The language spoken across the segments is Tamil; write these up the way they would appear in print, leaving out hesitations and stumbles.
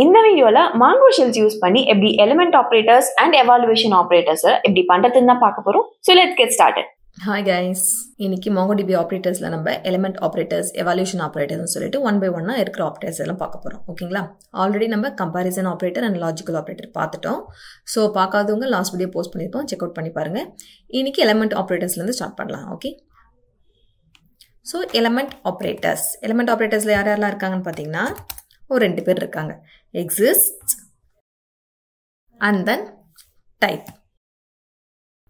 இந்த வீடியோல Mongo shells யூஸ் பண்ணி எப்படி element operators and evaluation operators எப்படி பண்றதுன்னு தான் பார்க்க போறோம். So let's get started. Hi guys, இன்னைக்கு MongoDB operatorஸ்ல நம்ம element operators, evaluation operators சொல்லிட்டு one by one இருக்கிற operators எல்லாம் பார்க்க போறோம். ஓகேங்களா? ஆல்ரெடி நம்ம comparison operator and logical operator பார்த்துட்டோம். ஸோ பார்க்காதவங்க லாஸ்ட் வீடியோ போஸ்ட் பண்ணியிருப்போம், செக் அவுட் பண்ணி பாருங்க. இன்னைக்கு element operatorsலேருந்து ஸ்டார்ட் பண்ணலாம். ஓகே, ஸோ element operatorsல யாரெல்லாம் இருக்காங்கன்னு பார்த்தீங்கன்னா ஒரு ரெண்டு பேர் இருக்காங்க. exists and then type.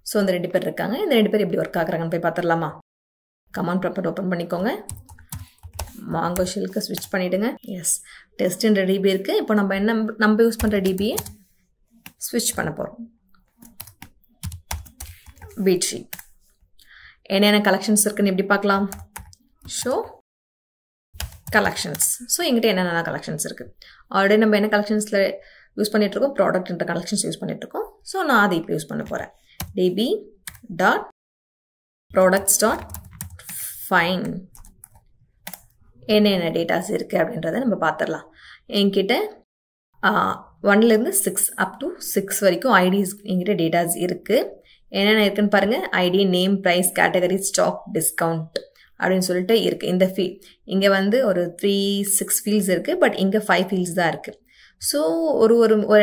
So இந்த ரெண்டு பேர் இருக்காங்க. இந்த ரெண்டு பேர் எப்படி ஒர்க் ஆகுறாங்கன்னு போய் பார்த்துடலாமா? கமாண்ட் ப்ராப்பர்ட் ஓப்பன் பண்ணிக்கோங்க. மாங்கோ ஷெல்லுக்கு ஸ்விட்ச் பண்ணிவிடுங்க. எஸ், டெஸ்ட்ன்ற டிபி இருக்குது. இப்போ நம்ம யூஸ் பண்ணுற டிபியை ஸ்விட்ச் பண்ண போகிறோம். பீட்ஷீட் என்னென்ன கலெக்ஷன்ஸ் இருக்குன்னு எப்படி பார்க்கலாம்? Show collections. ஸோ எங்கிட்ட என்னென்ன கலெக்ஷன்ஸ் இருக்குது? ஆல்ரெடி நம்ம என்ன கலெக்ஷன்ஸில் யூஸ் பண்ணிகிட்ருக்கோம்? ப்ராடக்ட்ன்ற கலெக்ஷன்ஸ் யூஸ் பண்ணிகிட்ருக்கோம். ஸோ நான் அதை இப்போ யூஸ் பண்ண போகிறேன். db.products.find என்னென்ன டேட்டாஸ் இருக்குது அப்படின்றத நம்ம பார்த்துடலாம். என்கிட்ட 1லேருந்து 6 up to 6 வரைக்கும் ஐடிஸ் என்கிட்ட டேட்டாஸ் இருக்குது. என்னென்ன இருக்குன்னு பாருங்கள். ID, name, price, category, stock, discount அப்படின்னு சொல்லிட்டு இருக்குது. இந்த இங்கே ஒரு 3-6 ஃபீல்ட்ஸ் இருக்குது. பட் இங்கே 5 ஃபீல்ட்ஸ் தான் இருக்குது. ஸோ ஒரு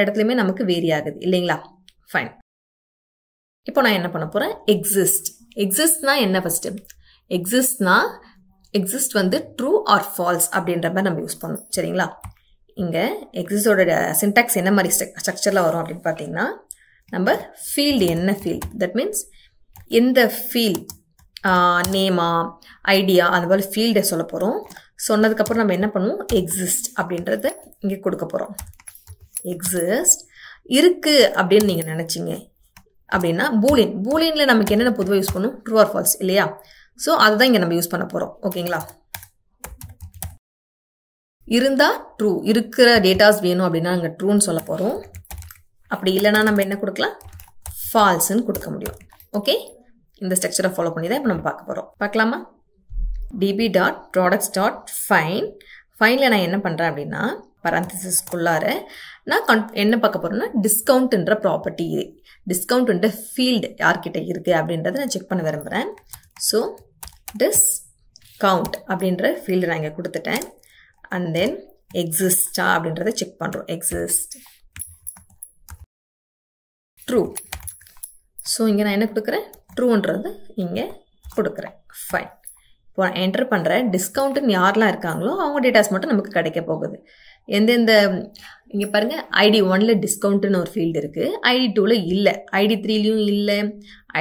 இடத்துலையுமே நமக்கு வேரி ஆகுது இல்லைங்களா? ஃபைன். இப்போ நான் என்ன பண்ண போகிறேன்? எக்ஸிஸ்ட்னா என்ன? First exist true or false அப்படின்ற மாதிரி நம்ம யூஸ் பண்ணணும். சரிங்களா? இங்கே எக்ஸிஸ்டோட சின்டாக்ஸ் என்ன மாதிரி ஸ்ட்ரக்சரில் வரும் அப்படின்னு பார்த்தீங்கன்னா, நம்ம ஃபீல்டு என்ன ஃபீல்ட், தட் மீன்ஸ் எந்த ஃபீல்ட், நேமா, ஐடியா, அந்த மாதிரி ஃபீல்டை சொல்ல போகிறோம். சொன்னதுக்கப்புறம் நம்ம என்ன பண்ணுவோம்? எக்ஸிஸ்ட் அப்படின்றத இங்கே கொடுக்க போகிறோம். எக்ஸிஸ்ட் இருக்குது அப்படின்னு நீங்கள் நினச்சிங்க அப்படின்னா பூலியனில் நமக்கு என்னென்ன பொதுவாக யூஸ் பண்ணும்? ட்ரூ ஆர் ஃபால்ஸ் இல்லையா? ஸோ அதுதான் இங்கே நம்ம யூஸ் பண்ண போகிறோம். ஓகேங்களா? இருந்தால் ட்ரூ, இருக்கிற டேட்டாஸ் வேணும் அப்படின்னா அங்கே ட்ரூன்னு சொல்ல போகிறோம். அப்படி இல்லைன்னா நம்ம என்ன கொடுக்கலாம்? ஃபால்ஸ்ன்னு கொடுக்க முடியும். ஓகே, இந்த ஸ்ட்ரக்சரை ஃபாலோ பண்ணி தான் இப்போ நம்ம பார்க்க போகிறோம். பார்க்கலாமா? db.products.find. ஃபைனில் நான் என்ன பண்ணுறேன் அப்படின்னா, பரந்தசிஸ்குள்ளார நான் என்ன பார்க்க போகிறேன்னா, டிஸ்கவுண்ட்ன்ற ப்ராப்பர்ட்டி, டிஸ்கவுண்ட்ன்ற ஃபீல்டு யார்கிட்ட இருக்குது அப்படின்றத நான் செக் பண்ண விரும்புகிறேன். ஸோ டிஸ்கவுண்ட் அப்படின்ற ஃபீல்டு நான் இங்கே கொடுத்துட்டேன். அண்ட் தென் எக்ஸிஸ்டா அப்படின்றத செக் பண்ணுறோம். Exist true. ஸோ இங்கே நான் என்ன கொடுக்குறேன்? ட்ரூன்றது இங்கே கொடுக்குறேன். ஃபைன். இப்போ நான் என்டர் பண்ணுறேன். டிஸ்கவுண்ட்டுன்னு யாரெல்லாம் இருக்காங்களோ அவங்க டேட்டாஸ் மட்டும் நமக்கு கிடைக்க போகுது. எந்தெந்த இங்கே பாருங்கள், ஐடி 1ல் டிஸ்கவுண்ட்டுன்னு ஒரு ஃபீல்டு இருக்குது. ஐடி 2ல் இல்லை, ஐடி 3லையும் இல்லை,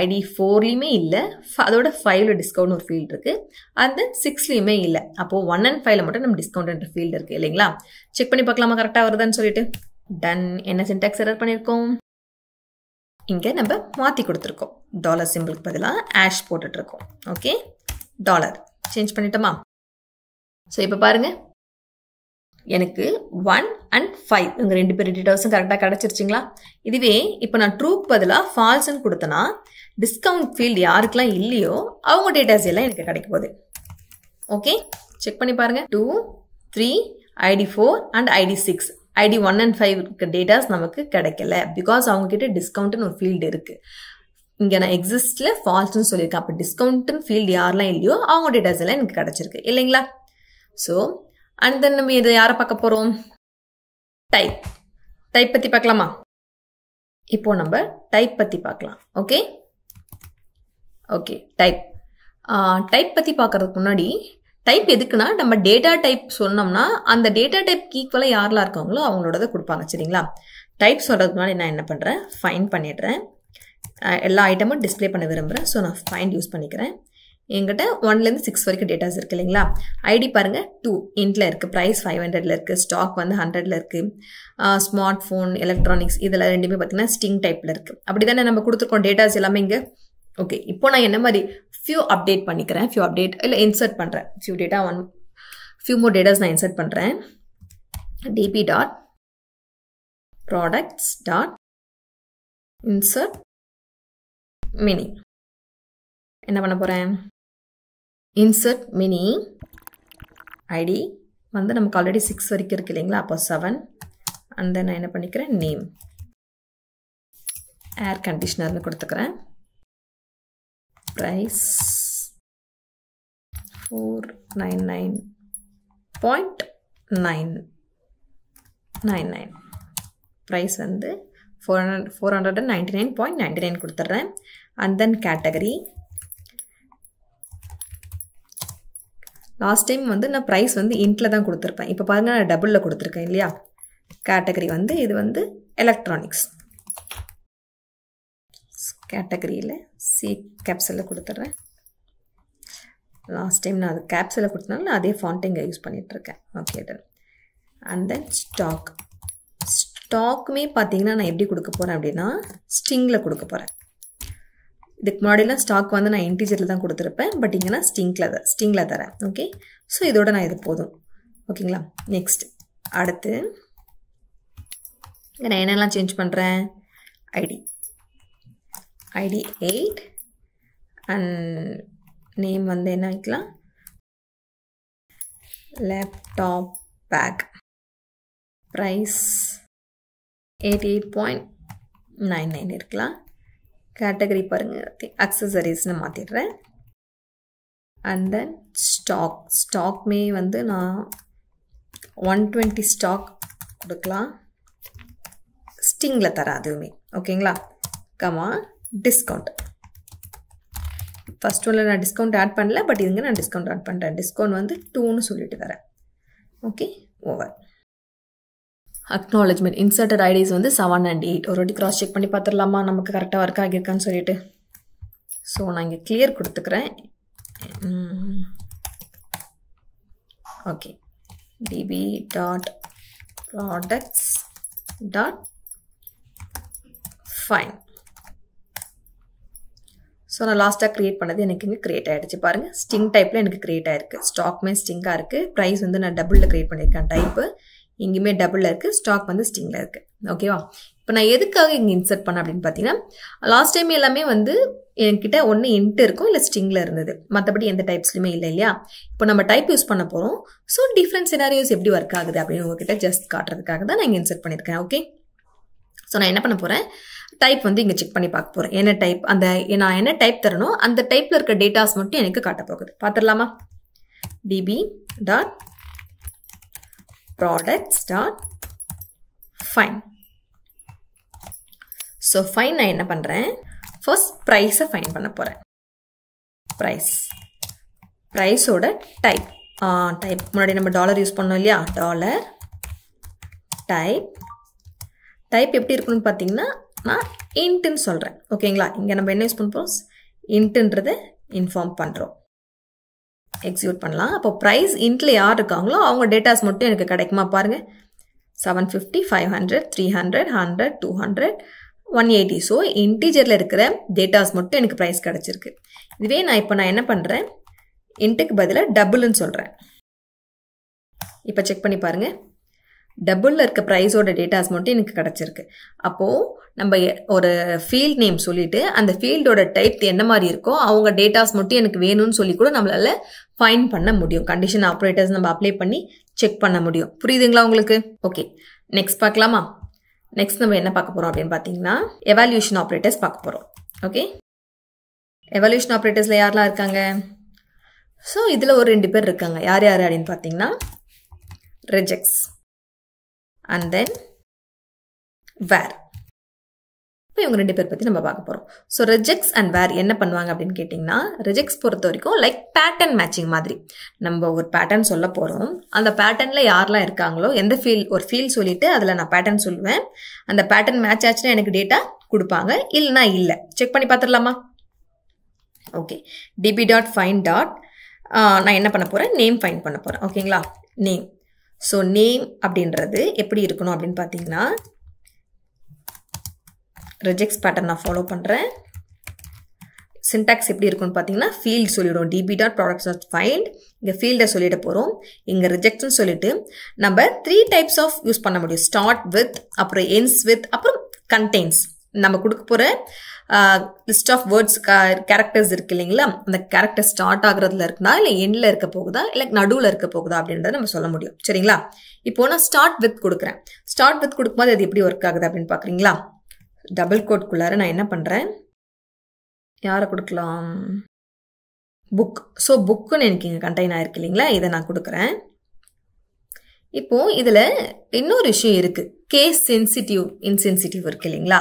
ஐடி 4லையுமே இல்லை. அதோட 5ல் டிஸ்கவுண்ட் ஒரு ஃபீல்டு இருக்குது. அந்த 6லையுமே இல்லை. அப்போது 1 and 5ல் மட்டும் நம்ம டிஸ்கவுண்ட்ன்ற ஃபீல்டு இருக்குது இல்லைங்களா? செக் பண்ணி பார்க்கலாமா கரெக்டாக வருதான்னு சொல்லிட்டு. டன். என்ன சின்டாக்ஸ் எரர் பண்ணியிருக்கோம்? இங்கே நம்ம மாற்றி கொடுத்துருக்கோம். டாலர் சிம்பிளுக்கு பதிலாக ஆஷ் போட்டுட்ருக்கோம். ஓகே, டாலர் சேஞ்ச் பண்ணிட்டோமா? ஸோ இப்போ பாருங்கள், எனக்கு 1 and 5 இவங்க ரெண்டு பேர் டீட்டெயில்ஸும் கரெக்டாக கிடச்சிருச்சிங்களா? இதுவே இப்போ நான் ட்ரூக்கு பதிலாக ஃபால்ஸ்ன்னு கொடுத்தேன்னா, டிஸ்கவுண்ட் ஃபீல்டு யாருக்கெல்லாம் இல்லையோ அவங்க டேட்டாஸ் எல்லாம் எனக்கு கிடைக்க போகுது. ஓகே, செக் பண்ணி பாருங்கள். 2, 3, ID 4 and ID 6, ID 1 and 5 datas நமக்கு கிடைக்கல. பிகாஸ் அவங்கக்கிட்ட டிஸ்கவுண்ட்டுன்னு ஒரு ஃபீல்டு இருக்குது. இங்கே நான் எக்ஸிஸ்டில் ஃபால்ஸ்ன்னு சொல்லியிருக்கேன். அப்போ டிஸ்கவுண்ட்டுன்னு ஃபீல்டு யாரெல்லாம் இல்லையோ அவங்க டேட்டாஸ் எல்லாம் எனக்கு கிடச்சிருக்கு இல்லைங்களா? ஸோ அண்ட் தென் நம்ம இதை யாரை பார்க்க போகிறோம்? டைப் பற்றி பார்க்கலாமா? இப்போது நம்ம டைப் பற்றி பார்க்கலாம். ஓகே, டைப் பற்றி பார்க்கறதுக்கு முன்னாடி, டைப் எதுக்குன்னா, நம்ம டேட்டா டைப் சொன்னோம்னா அந்த டேட்டா டைப் ஈக்குவலாக யாரெல்லாம் இருக்காங்களோ அவங்களோட கொடுப்பாங்க. சரிங்களா? டைப் சொல்கிறதுக்கு முன்னாடி நான் என்ன பண்ணுறேன்? ஃபைண்ட் பண்ணிடுறேன். எல்லா ஐட்டமும் டிஸ்பிளே பண்ண விரும்புகிறேன். ஸோ நான் ஃபைண்ட் யூஸ் பண்ணிக்கிறேன். என்கிட்ட 1லேருந்து 6 வரைக்கும் டேட்டாஸ் இருக்குது இல்லைங்களா? ஐடி பாருங்கள், 2 இன்ட்டில் இருக்குது, ப்ரைஸ் 500ல் இருக்குது, ஸ்டாக் 100ல் இருக்குது, ஸ்மார்ட் ஃபோன், எலக்ட்ரானிக்ஸ் இதில் ரெண்டுமே பார்த்தீங்கன்னா ஸ்டிங் டைப்பில் இருக்குது. அப்படி தானே நம்ம கொடுத்துருக்கோம் டேட்டாஸ் எல்லாமே இங்கே. ஓகே, இப்போ நான் என்ன மாதிரி ஃபியூ அப்டேட் பண்ணிக்கிறேன். இல்லை இன்சர்ட் பண்ணுறேன். ஃபியூ மோர் டேட்டாஸ் நான் இன்சர்ட் பண்ணுறேன். db.products.insert mini என்ன பண்ண போகிறேன்? insert mini ID நமக்கு ஆல்ரெடி 6 வரைக்கும் இருக்கு இல்லைங்களா? அப்போ 7 அண்ட் தென் நான் என்ன பண்ணிக்கிறேன் நேம் ஏர் கண்டிஷனர்னு கொடுத்துக்கிறேன். ப்ரைஸ் 499.999. ப்ரைஸ் வந்து 499.99 கொடுத்துட்றேன். And then category last time வந்து நான் ப்ரைஸ் வந்து இன்ட்டில் தான் கொடுத்துருப்பேன். இப்போ பாருங்க நான் டபுளில் கொடுத்துருக்கேன் இல்லையா. கேட்டகரி வந்து இது வந்து எலக்ட்ரானிக்ஸ். கேட்டகரியில் சி கேப்சலில் கொடுத்துட்றேன். லாஸ்ட் டைம் நான் அது கேப்சலில் கொடுத்தனால அதே ஃபாண்ட் இங்கே யூஸ் பண்ணிகிட்ருக்கேன். Okay done. அண்ட் தென் ஸ்டாக்குமே பார்த்தீங்கன்னா நான் எப்படி கொடுக்க போகிறேன் அப்படின்னா ஸ்ட்ரிங்கில் கொடுக்க போகிறேன். இதுக்கு முன்னாடிலாம் ஸ்டாக் வந்து நான் இன்டீஜரில் தான் கொடுத்துருப்பேன். பட் இங்கே நான் ஸ்ட்ரிங்கில் தரேன். ஓகே, ஸோ இதோட நான் இது போதும். ஓகேங்களா. நெக்ஸ்ட் அடுத்து நான் என்னெல்லாம் சேஞ்ச் பண்ணுறேன். ஐடி 8 அண்ட் நேம் வந்து என்ன வைக்கலாம், லேப்டாப் பேக். ப்ரைஸ் 88.99 இருக்கலாம். கேட்டகரி பாருங்கள் அக்சசரிஸ்னு மாற்றிடுறேன். அண்ட் தென் ஸ்டாக்மே வந்து நான் 120 ஸ்டாக் கொடுக்கலாம். ஸ்டிங்கில் தரேன் அதுவுமே. ஓகேங்களா. Comma discount. ஃபர்ஸ்ட் ஒன்றில் நான் டிஸ்கவுண்ட் ஆட் பண்ணல, பட் இதுங்க நான் டிஸ்கவுண்ட் ஆட் பண்ணுறேன். டிஸ்கவுண்ட் வந்து 2ன்னு சொல்லிட்டு தரேன். Okay, over. Acknowledgement inserted IDs வந்து 7 and 8. ஒரு வாட்டி கிராஸ் செக் பண்ணி பார்த்துடலாமா நமக்கு கரெக்டாக ஒர்க் ஆகியிருக்கான்னு சொல்லிட்டு. ஸோ நான் இங்கே கிளியர் கொடுத்துக்கிறேன். Okay, db.products.fine. ஸோ நான் லாஸ்ட்டாக க்ரியேட் பண்ணது எனக்கு இங்கே க்ரியேட் ஆகிடுச்சு. பாருங்கள் ஸ்டிங் டைப்பில் எனக்கு க்ரியேட் ஆகிருக்கு. ஸ்டாக்மே ஸ்டிங்காக இருக்குது. ப்ரைஸ் வந்து நான் டபுளில் க்ரியேட் பண்ணியிருக்கேன். டைப்பு இங்கேயுமே டபுளில் இருக்குது. ஸ்டாக் வந்து ஸ்டிங்கில் இருக்குது. ஓகேவா. இப்போ நான் எதுக்காக இங்கே இன்சர்ட் பண்ணேன் அப்படின்னு பார்த்தீங்கன்னா லாஸ்ட் டைம் எல்லாமே வந்து என்கிட்ட ஒன்று இன்ட்டு இருக்கும் இல்லை ஸ்டிங்கில் இருந்தது. மற்றபடி எந்த டைப்ஸ்லையுமே இல்லை இல்லையா. இப்போ நம்ம டைப் யூஸ் பண்ண போகிறோம். ஸோ டிஃப்ரெண்ட் சினாரியோஸ் எப்படி ஒர்க் ஆகுது அப்படின்னு உங்ககிட்ட ஜஸ்ட் காட்டுறதுக்காக தான் நான் இங்கே இன்சர்ட் பண்ணியிருக்கேன். ஓகே, ஸோ நான் என்ன பண்ண போகிறேன், டைப் வந்து இங்கே செக் பண்ணி பார்க்க போகிறேன். என்ன டைப், அந்த நான் என்ன டைப் தரணும் அந்த டைப்பில் இருக்க டேட்டாஸ் மட்டும் எனக்கு காட்ட போகுது. பார்த்துடலாமா. db.products.fine. ஸோ ஃபைன் நான் என்ன பண்ணுறேன், ஃபர்ஸ்ட் ப்ரைஸை ஃபைன் பண்ண போகிறேன். ப்ரைஸோட டைப் முன்னாடி நம்ம டாலர் யூஸ் பண்ணோம் இல்லையா. டாலர் டைப் எப்படி இருக்கணும்னு பார்த்தீங்கன்னா நான் இன்ட்டுன்னு சொல்கிறேன். ஓகேங்களா. இங்கே நம்ம என்ன யூஸ் பண்ணுறோம், இன்ட்டுன்றதை இன்ஃபார்ம் பண்ணுறோம். எக்ஸிக்யூட் பண்ணலாம். அப்போ ப்ரைஸ் இன்ட்டில் யார் இருக்காங்களோ அவங்க டேட்டாஸ் மட்டும் எனக்கு கிடைக்குமா பாருங்கள். 750, 500, 300, 100, 200, 180. ஸோ இன்டீஜரில் இருக்கிற டேட்டாஸ் மட்டும் எனக்கு ப்ரைஸ் கிடச்சிருக்கு. இதுவே நான் என்ன பண்ணுறேன், இன்ட்டுக்கு பதிலாக டபுள்னு சொல்கிறேன். இப்போ செக் பண்ணி பாருங்கள். டபுளில் இருக்க ப்ரைஸோட டேட்டாஸ் மட்டும் எனக்கு கிடச்சிருக்கு. அப்போது நம்ம ஒரு ஃபீல்ட் நேம் சொல்லிவிட்டு அந்த ஃபீல்டோட டைப் என்ன மாதிரி இருக்கோ அவங்க டேட்டாஸ் மட்டும் எனக்கு வேணும்னு சொல்லி கூட நம்மளால் ஃபைன் பண்ண முடியும். கண்டிஷன் ஆப்ரேட்டர்ஸ் நம்ம அப்ளை பண்ணி செக் பண்ண முடியும். புரியுதுங்களா உங்களுக்கு. ஓகே, நெக்ஸ்ட் பார்க்கலாமா. நெக்ஸ்ட் நம்ம என்ன பார்க்க போகிறோம் அப்படின்னு பார்த்தீங்கன்னா எவாலுவேஷன் ஆப்ரேட்டர்ஸ் பார்க்க போகிறோம். ஓகே, எவாலுவேஷன் ஆப்ரேட்டர்ஸில் யாரெல்லாம் இருக்காங்க. ஸோ இதில் ஒரு 2 பேர் இருக்காங்க. யார் அப்படின்னு பார்த்தீங்கன்னா ரெஜெக்ட்ஸ் அண்ட் தென் வேர். இப்போ இவங்க 2 பேர் பற்றி நம்ம பார்க்க போகிறோம். ஸோ ரெஜெக்ட்ஸ் அண்ட் வேர் என்ன பண்ணுவாங்க அப்படின்னு கேட்டிங்கன்னா, ரெஜெக்ட்ஸ் பொறுத்த வரைக்கும் லைக் பேட்டர்ன் மேட்சிங் மாதிரி. நம்ம ஒரு பேட்டர்ன் சொல்ல போகிறோம். அந்த பேட்டர்னில் யாரெல்லாம் இருக்காங்களோ எந்த ஒரு ஃபீல்ட் சொல்லிவிட்டு அதில் நான் பேட்டர்ன் சொல்லுவேன். அந்த பேட்டர்ன் மேட்ச் ஆச்சுன்னா எனக்கு டேட்டா கொடுப்பாங்க, இல்லைனா இல்லை. செக் பண்ணி பார்த்துடலாமா. Okay, db.find. நான் என்ன பண்ண போகிறேன், நேம் ஃபைண்ட் பண்ண போகிறேன். ஓகேங்களா. நேம். ஸோ நேம் அப்படின்றது எப்படி இருக்கணும் அப்படின்னு பார்த்தீங்கன்னா ரெஜெக்ட்ஸ் பேட்டர்ன் நான் ஃபாலோ பண்ணுறேன். சின்டாக்ஸ் எப்படி இருக்குன்னு பார்த்தீங்கன்னா ஃபீல்ட் சொல்லிவிடும். db.products.find. இங்கே ஃபீல்டை சொல்லிட போகிறோம். இங்கே ரிஜெக்ட்ஸ்னு சொல்லிட்டு நம்ம 3 டைப்ஸ் ஆஃப் யூஸ் பண்ண முடியும். ஸ்டார்ட் வித், அப்புறம் எண்ட்ஸ் வித், அப்புறம் கண்டெய்ன்ஸ். நம்ம கொடுக்க போகிற லிஸ்ட் ஆஃப் வேர்ட்ஸ் கேரக்டர்ஸ் இருக்கு இல்லைங்களா, அந்த கேரக்டர் ஸ்டார்ட் ஆகுறதுல இருக்குதா இல்லை எண்டில் இருக்க போகுதா இல்லை நடுவில் இருக்க போகுதா அப்படின்றத நம்ம சொல்ல முடியும். சரிங்களா? இப்போ நான் ஸ்டார்ட் வித் கொடுக்குறேன். ஸ்டார்ட் வித் கொடுக்கும்போது அது எப்படி ஒர்க் ஆகுது அப்படின்னு பார்க்குறீங்களா? டபுள் கோட்குள்ளார நான் என்ன பண்ணுறேன், யாரை கொடுக்கலாம், புக். ஸோ புக்குன்னு எனக்கு இங்கே கண்டெயின் ஆயிருக்கு இல்லைங்களா, இதை நான் கொடுக்குறேன். இப்போ இதில் இன்னொரு விஷயம் இருக்குது, கேஸ் சென்சிட்டிவ் இன்சென்சிட்டிவ் இருக்கு இல்லைங்களா.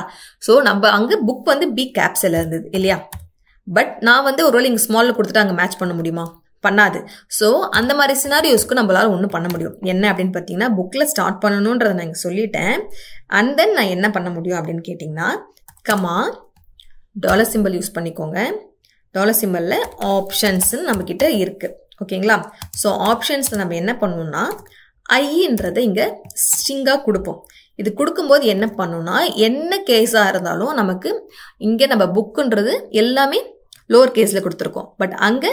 ஸோ நம்ம அங்கே புக் வந்து பி கேப்ஸில் இருந்தது இல்லையா, பட் நான் வந்து ஒரு வேளை இங்கே ஸ்மாலில் கொடுத்துட்டு அங்கே மேட்ச் பண்ண முடியுமா, பண்ணாது. ஸோ அந்த மாதிரி சினாரியோஸ்க்கு நம்மளால ஒன்றும் பண்ண முடியும். என்ன அப்படின்னு பார்த்தீங்கன்னா, புக்கில் ஸ்டார்ட் பண்ணணுன்றதை நான் இங்கே சொல்லிட்டேன். அண்ட் தென் நான் என்ன பண்ண முடியும் அப்படின்னு கேட்டிங்கன்னா, கமா டாலர் சிம்பிள் யூஸ் பண்ணிக்கோங்க. டாலர் சிம்பிளில் ஆப்ஷன்ஸ்ன்னு நம்மக்கிட்ட இருக்குது. ஓகேங்களா? ஸோ ஆப்ஷன்ஸில் நம்ம என்ன பண்ணுவோம்னா ஐன்றதை இங்கே ஸ்ட்ரிங்காக கொடுப்போம். இது கொடுக்கும்போது என்ன பண்ணணும்னா, என்ன கேஸாக இருந்தாலும் நமக்கு இங்கே நம்ம புக்குன்றது எல்லாமே லோவர் கேஸில் கொடுத்துருக்கோம். பட் அங்கே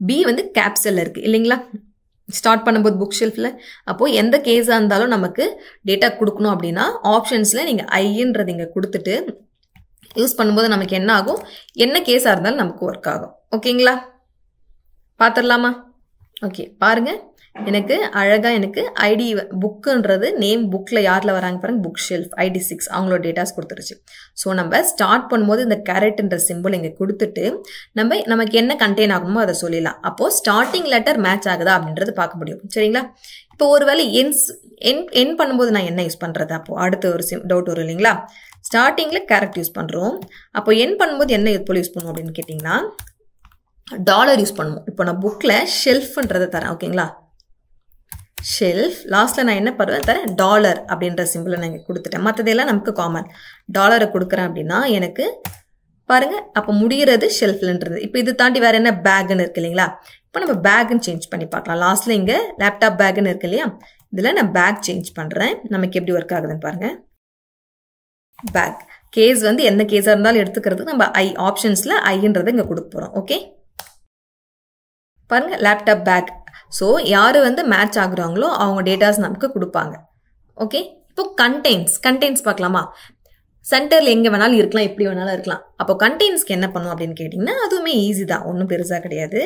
பி வந்து கேப்ஸில் இருக்குது இல்லைங்களா, ஸ்டார்ட் பண்ணும்போது புக் ஷெல்ஃபில். அப்போது எந்த கேஸாக இருந்தாலும் நமக்கு டேட்டா கொடுக்கணும் அப்படின்னா ஆப்ஷன்ஸில் நீங்கள் ஐன்றது இங்கே கொடுத்துட்டு யூஸ் பண்ணும்போது நமக்கு என்ன ஆகும், என்ன கேஸாக இருந்தாலும் நமக்கு ஒர்க் ஆகும். ஓகேங்களா? பார்த்துடலாமா? ஓகே, பாருங்கள். எனக்கு அழகாக எனக்கு ஐடி புக்குன்றது நேம் புக்கில் யாரில் வராங்க பாருங்க, புக் ஷெல்ஃப் ID 6 அவங்களோட டேட்டாஸ் கொடுத்துருச்சு. ஸோ நம்ம ஸ்டார்ட் பண்ணும்போது இந்த கேரட்ன்ற சிம்பிள் இங்கே கொடுத்துட்டு நமக்கு என்ன கண்டெயின் ஆகணுமோ அதை சொல்லிடலாம். அப்போது ஸ்டார்டிங் லெட்டர் மேட்ச் ஆகுதா அப்படின்றது பார்க்க முடியும். சரிங்களா? இப்போ ஒருவேளை என் பண்ணும்போது நான் என்ன யூஸ் பண்ணுறது, அப்போது அடுத்த ஒரு டவுட் வரும் இல்லைங்களா. ஸ்டார்டிங்கில் கேரக்ட் யூஸ் பண்ணுறோம், அப்போ என் பண்ணும்போது என்ன போல் யூஸ் பண்ணுவோம் அப்படின்னு கேட்டிங்கன்னா டாலர் யூஸ் பண்ணுவோம். இப்போ நான் புக்கில் ஷெல்ஃப்ன்றதை தரேன். ஓகேங்களா? ஷெல்ஃப் லாஸ்ட்டில் நான் என்ன பண்ணுவேன் தரேன், டாலர் அப்படின்ற சிம்பிளை நான் இங்கே கொடுத்துட்டேன். மற்றதெல்லாம் நமக்கு காமன். டாலரை கொடுக்குறேன் அப்படின்னா எனக்கு பாருங்கள் அப்போ முடிகிறது ஷெல்ஃப்லன்றது. இப்போ இது தாண்டி வேறு என்ன பேக்குன்னு இருக்கு இல்லைங்களா. இப்போ நம்ம பேக்குன்னு சேஞ்ச் பண்ணி பார்க்கலாம். லாஸ்ட்டில் இங்கே லேப்டாப் பேக்குன்னு இருக்கு இல்லையா, இதில் நான் பேக் சேஞ்ச் பண்ணுறேன். நமக்கு எப்படி ஒர்க் ஆகுதுன்னு பாருங்கள். பேக் கேஸ் வந்து எந்த கேஸாக இருந்தாலும் எடுத்துக்கிறதுக்கு நம்ம ஆப்ஷன்ஸில் ஐன்றதை இங்கே கொடுக்க போகிறோம். ஓகே, பாருங்கள் லேப்டாப் பேக். ஸோ யார் வந்து மேட்ச் ஆகுறாங்களோ அவங்க டேட்டாஸ் நமக்கு கொடுப்பாங்க. ஓகே, இப்போ கண்டெய்ன்ஸ் பார்க்கலாமா. சென்டரில் எங்கே வேணாலும் இருக்கலாம், எப்படி வேணாலும் இருக்கலாம். அப்போ கண்டெய்ன்ஸ்க்கு என்ன பண்ணும் அப்படின்னு கேட்டிங்கன்னா அதுவுமே ஈஸி தான், ஒன்றும் பெருசாக கிடையாது.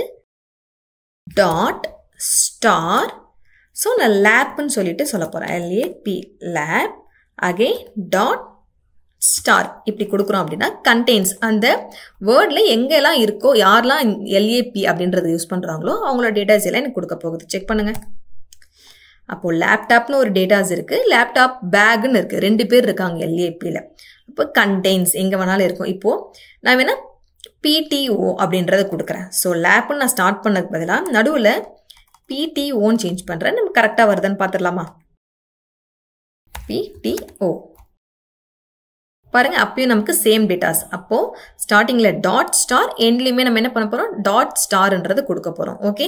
Dot star. ஸோ நான் லேப்னு சொல்லிட்டு சொல்ல போகிறேன், LAP lab. Again dot star இப்படி கொடுக்குறோம் அப்படின்னா கண்டெய்ன்ஸ் அந்த வேர்டில் எங்கெல்லாம் இருக்கோ யாரெல்லாம் LAP அப்படின்றத யூஸ் பண்ணுறாங்களோ அவங்களோட டேட்டாஸ் எல்லாம் எனக்கு கொடுக்க போகுது. செக் பண்ணுங்கள். அப்போது லேப்டாப்னு ஒரு டேட்டாஸ் இருக்குது, லேப்டாப் பேக்குன்னு இருக்குது, 2 பேர் இருக்காங்க LAPயில். இப்போ கண்டெய்ன்ஸ் எங்கே வேணாலும் இருக்கும். இப்போது நான் வேணால் PTO அப்படின்றத கொடுக்குறேன். ஸோ லேப்னு நான் ஸ்டார்ட் பண்ணதுக்கு பதிலாக நடுவில் PTOன்னு சேஞ்ச் பண்ணுறேன். நம்ம கரெக்டாக வருதுன்னு பார்த்துடலாமா. PTO பாருங்க, அப்பயும் நமக்கு சேம் டேட்டாஸ். அப்போ ஸ்டார்டிங்கில் டாட் ஸ்டார், எண்ட்லையுமே நம்ம என்ன பண்ண போகிறோம், டாட் ஸ்டார்ன்றது கொடுக்க போகிறோம். ஓகே,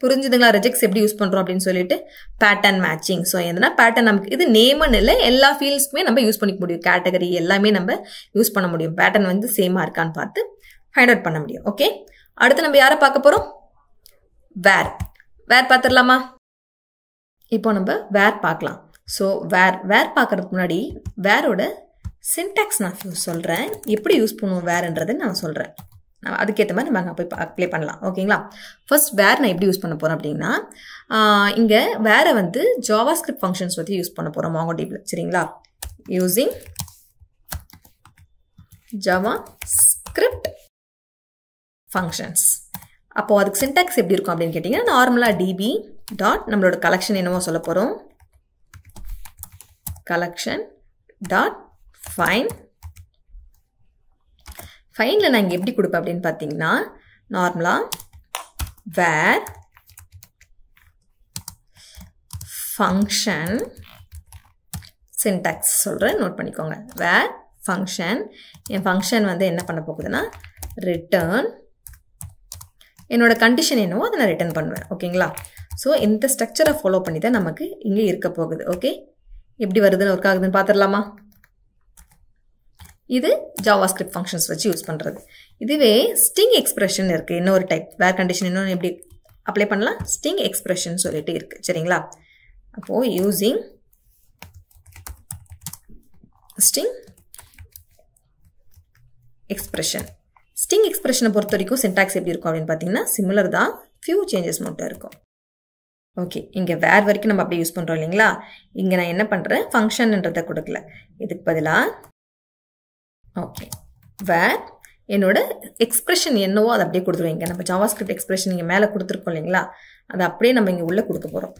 புரிஞ்சுதுங்களா? ரெஜெக்ட்ஸ் எப்படி யூஸ் பண்ணுறோம் அப்படின்னு சொல்லிட்டு பேட்டர்ன் மேட்சிங். ஸோ எதுனா பேட்டர்ன் நமக்கு இது நேம்னு இல்லை, எல்லா ஃபீல்ட்ஸ்க்குமே நம்ம யூஸ் பண்ணிக்க முடியும். கேட்டகரி எல்லாமே நம்ம யூஸ் பண்ண முடியும். பேட்டர்ன் வந்து சேமாக இருக்கான்னு பார்த்து ஃபைண்ட் அவுட் பண்ண முடியும். ஓகே, அடுத்து நம்ம யாரை பார்க்க போகிறோம், வேர் பார்த்துடலாமா. இப்போ நம்ம வேர் பார்க்கலாம். ஸோ வேர் பார்க்குறதுக்கு முன்னாடி வேரோட சின்டாக்ஸ் நான் சொல்கிறேன், எப்படி யூஸ் பண்ணுவோம் வேறுன்றதை நான் சொல்கிறேன். அதுக்கேற்ற மாதிரி நம்ம போய் அப்ளை பண்ணலாம். ஓகேங்களா? ஃபர்ஸ்ட் வேர் நான் எப்படி யூஸ் பண்ண போகிறேன் அப்படின்னா இங்கே வேரை வந்து ஜாவாஸ்கிரிப்ட் ஃபங்க்ஷன்ஸ் வந்து யூஸ் பண்ண போகிறோம் MongoDBல. சரிங்களா? Using JavaScript functions. அப்போது அதுக்கு சின்டாக்ஸ் எப்படி இருக்கும் அப்படின்னு கேட்டிங்கன்னா நார்மலாக DB டாட் நம்மளோட கலெக்ஷன் என்னவோ சொல்ல போகிறோம், கலெக்ஷன் டாட் ஃபைனில் நான் இங்கே எப்படி கொடுப்பேன் அப்படின்னு பார்த்தீங்கன்னா நார்மலாக வேர் ஃபங்க்ஷன் சின்டாக்ஸ் சொல்கிறேன், நோட் பண்ணிக்கோங்க. வேர் ஃபங்க்ஷன், என் ஃபங்க்ஷன் வந்து என்ன பண்ண போகுதுன்னா ரிட்டர்ன் என்னோட கண்டிஷன் என்னவோ அதை நான் ரிட்டர்ன் பண்ணுவேன். ஓகேங்களா? ஸோ இந்த ஸ்ட்ரக்சரை ஃபாலோ பண்ணி தான் நமக்கு இங்கே இருக்க போகுது. ஓகே, எப்படி வருதுன்னு ஒர்க் ஆகுதுன்னு பார்த்துடலாமா. இது ஜாவாஸ்கிரிப்ட் ஃபங்க்ஷன்ஸ் வச்சு யூஸ் பண்ணுறது. இதுவே ஸ்டிங் எக்ஸ்பிரஷன் இருக்குது, இன்னொரு டைப் வேர் கண்டிஷன் இன்னொன்று எப்படி அப்ளை பண்ணலாம், ஸ்டிங் எக்ஸ்பிரஷன் சொல்லிட்டு இருக்குது. சரிங்களா? அப்போது யூஸிங் ஸ்டிங் எக்ஸ்பிரஷன். ஸ்ட்ரிங் எக்ஸ்பிரஷனை பொறுத்த வரைக்கும் சின்டாக்ஸ் எப்படி இருக்கும் அப்படின்னு பார்த்தீங்கன்னா சிமிலர் தான், ஃபியூ சேஞ்சஸ் மட்டும் இருக்கும். ஓகே, இங்கே வேர் வரைக்கும் நம்ம அப்படியே யூஸ் பண்ணுறோம் இல்லைங்களா. இங்கே நான் என்ன பண்ணுறேன், ஃபங்க்ஷன்ன்றதை கொடுக்கல, இதுக்கு பதிலாக ஓகே வேர் என்னோட எக்ஸ்பிரஷன் என்னவோ அதை அப்படியே கொடுத்துருவோம். இங்கே நம்ம ஜாவாஸ்கிரிப்ட் எக்ஸ்பிரஷன் இங்கே மேலே கொடுத்துருக்கோம் இல்லைங்களா, அதை அப்படியே நம்ம இங்கே உள்ளே கொடுக்க போகிறோம்.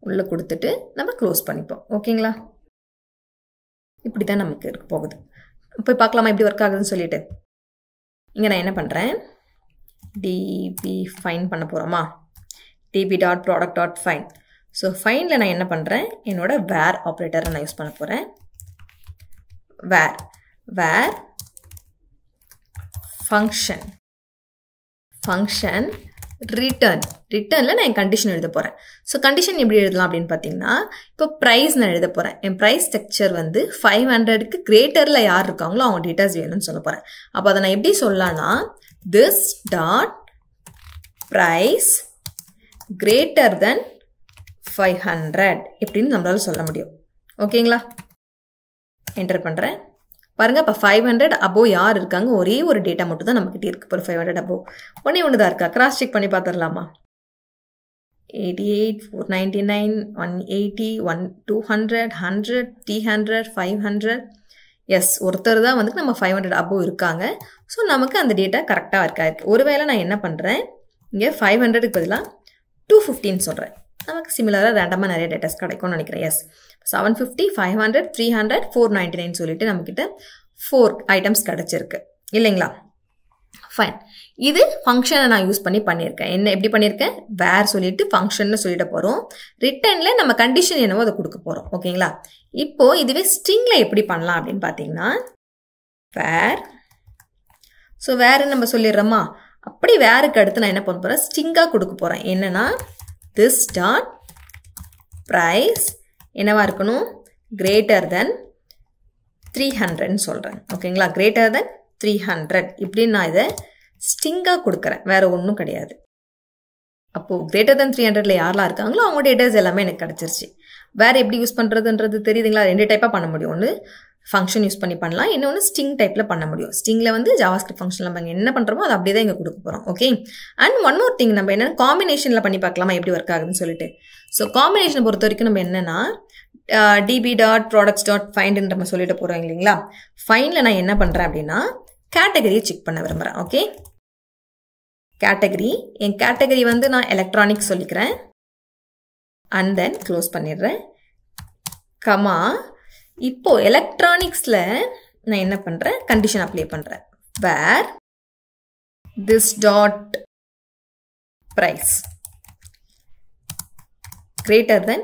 உள்ளே கொடுத்துட்டு நம்ம க்ளோஸ் பண்ணிப்போம். ஓகேங்களா, இப்படி தான் நமக்கு இருக்க போகுது. போய் பார்க்கலாமா எப்படி ஒர்க் ஆகுதுன்னு சொல்லிட்டு. இங்கே நான் என்ன பண்ணுறேன், டிபி ஃபைன் பண்ண போகிறோமா, db.product.find. ஸோ ஃபைனில் நான் என்ன பண்ணுறேன், என்னோட வேர் ஆப்ரேட்டரை நான் யூஸ் பண்ண போகிறேன். வேர் ஃபங்க்ஷன் ரிட்டர்னில் நான் என் கண்டிஷன் எழுத போகிறேன். ஸோ கண்டிஷன் எப்படி எழுதலாம் அப்படின்னு பார்த்தீங்கன்னா, இப்போ ப்ரைஸ் நான் எழுத போகிறேன். என் ப்ரைஸ் ஸ்ட்ரக்சர் வந்து 500க்கு கிரேட்டரில் யார் இருக்காங்களோ அவங்க டீட்டெயில்ஸ் வேணும்னு சொல்ல போகிறேன். அப்போ அதை நான் எப்படி சொல்லலாம்னா, this dot price greater than 500 இப்படின்னு நம்மளால சொல்ல முடியும். ஓகேங்களா, என்டர் பண்ணுறேன். பாருங்க, இப்போ 500 above யார் இருக்காங்க, ஒரே ஒரு டேட்டா மட்டும் தான் நம்மக்கிட்ட இருக்கு. இப்போ 500 above ஒன்று தான் இருக்கா, கிராஸ் செக் பண்ணி பார்த்துடலாமா. 88, 499, 180, 200, 100, 300, 500. எஸ், ஒருத்தர் தான் வந்து நம்ம 500 above இருக்காங்க. ஸோ நமக்கு அந்த டேட்டா கரெக்டாக இருக்காது. ஒருவேளை நான் என்ன பண்ணுறேன், இங்கே 500க்கு பதிலாக 250 சொல்கிறேன். நமக்கு சிமிலராக ரேண்டமாக நிறைய டேட்டாஸ் கிடைக்கும்னு நினைக்கிறேன். எஸ், 750, 500, 300, 499 சொல்லிட்டு நம்மக்கிட்ட 4 ஐட்டம்ஸ் கிடச்சிருக்கு இல்லைங்களா. ஃபைன், இது ஃபங்க்ஷனை நான் யூஸ் பண்ணியிருக்கேன். என்ன எப்படி பண்ணியிருக்கேன், வேர் சொல்லிட்டு ஃபங்க்ஷன்னு சொல்லிட்டு போகிறோம். ரிட்டர்னில் நம்ம கண்டிஷன் என்னவோ அதை கொடுக்க போகிறோம். ஓகேங்களா, இப்போது இதுவே ஸ்ட்ரிங்கில் எப்படி பண்ணலாம் அப்படின்னு பார்த்தீங்கன்னா, வேர். ஸோ வேறு நம்ம சொல்லிடுறோமா, அப்படி வேருக்கு அடுத்து நான் என்ன பண்ண போகிறேன், ஸ்ட்ரிங்காக கொடுக்க போகிறேன். என்னன்னா, this dot price என்னவா இருக்கணும், greater than 300 சொல்கிறேன். ஓகேங்களா, greater than 300 இப்படின்னு நான் இதை ஸ்ட்ரிங்காக கொடுக்குறேன், வேறு ஒன்றும் கிடையாது. அப்போது greater than 300ல யாரெல்லாம் இருக்காங்களோ அவங்க டேட்டாஸ் எல்லாமே எனக்கு கிடச்சிருச்சு. வேறு எப்படி யூஸ் பண்ணுறதுன்றது தெரியுதுங்களா. 2 டைப்பாக பண்ண முடியும். ஒன்று ஃபங்க்ஷன் யூஸ் பண்ணலாம், இன்னொன்று ஸ்ட்ரிங் டைப்பில் பண்ண முடியும். ஸ்ட்ரிங்கில் வந்து ஜாவாஸ்கிரிப்ட் ஃபங்க்ஷன் நம்ம என்ன பண்ணுறோமோ அது அப்படியே தான் இங்கே கொடுக்க போகிறோம். Okay, and one more thing, நம்ம என்ன காம்பினேஷனில் பண்ணி பார்க்கலாமா எப்படி ஒர்க் ஆகுதுன்னு சொல்லிட்டு. ஸோ காம்பினேஷனை பொறுத்த வரைக்கும் நம்ம என்னென்னா, db.products.find நம்ம சொல்லிட்டு போகிறோம் இல்லைங்களா. ஃபைனில் நான் என்ன பண்ணுறேன் அப்படின்னா, கேட்டகரியை செக் பண்ண விரும்புகிறேன். ஓகே, கேட்டகரி, என் கேட்டகரி வந்து நான் எலக்ட்ரானிக்ஸ் சொல்லிக்கிறேன். அண்ட் தென் க்ளோஸ் பண்ணிடுறேன். கமா, இப்போ எலக்ட்ரானிக்ஸில் நான் என்ன பண்ணுறேன், கண்டிஷன் அப்ளை பண்ணுறேன். வேர் this dot price greater than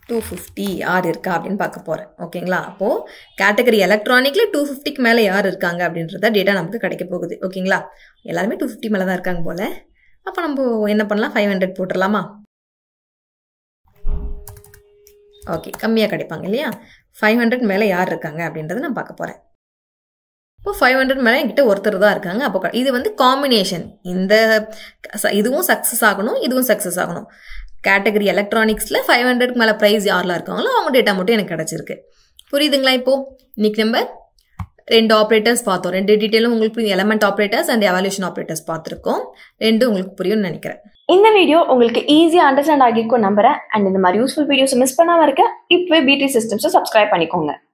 250 யார் இருக்கா அப்படின்னு பார்க்க போகிறேன். ஓகேங்களா, அப்போது கேட்டகரி எலக்ட்ரானிக்கில் 250க்கு மேலே யார் இருக்காங்க அப்படின்றத டேட்டா நமக்கு கிடைக்க போகுது. ஓகேங்களா, எல்லாருமே 250 மேலே தான் இருக்காங்க போல். அப்போ நம்ம என்ன பண்ணலாம், 500 போட்டுடலாமா. ஓகே, கம்மியாக கிடைப்பாங்க இல்லையா. 500 மேலே யார் இருக்காங்க அப்படின்றத நான் பார்க்க போகிறேன். இப்போ 500 மேலே என்கிட்ட ஒருத்தர் தான் இருக்காங்க. அப்போ இது வந்து காம்பினேஷன், இதுவும் சக்ஸஸ் ஆகணும், இதுவும் சக்ஸஸ் ஆகணும். கேட்டகரி எலக்ட்ரானிக்ஸில் 500க்கு மேலே ப்ரைஸ் யாரெல்லாம் இருக்காங்களோ அவங்க டேட்டா மட்டும் எனக்கு கிடச்சிருக்கு. புரியுதுங்களா. இப்போது இன்னைக்கு நம்ம 2 ஆப்ரேட்டர்ஸ் பார்த்தோம். 2 டீட்டெயிலும் உங்களுக்கு element operators and evaluation operators பார்த்துருக்கோம். 2 உங்களுக்கு புரியும்னு நினைக்கிறேன். இந்த வீடியோ உங்களுக்கு ஈஸியாக அண்டர்ஸ்டாண்ட் ஆகிருக்கும் நம்புறேன். அண்ட் இந்த மாதிரி யூஸ்ஃபுல் வீடியோஸ் மிஸ் பண்ணாமல் இருக்க இப்போவே BT சிஸ்டம்ஸை சப்ஸ்கிரைப் பண்ணிக்கோங்க.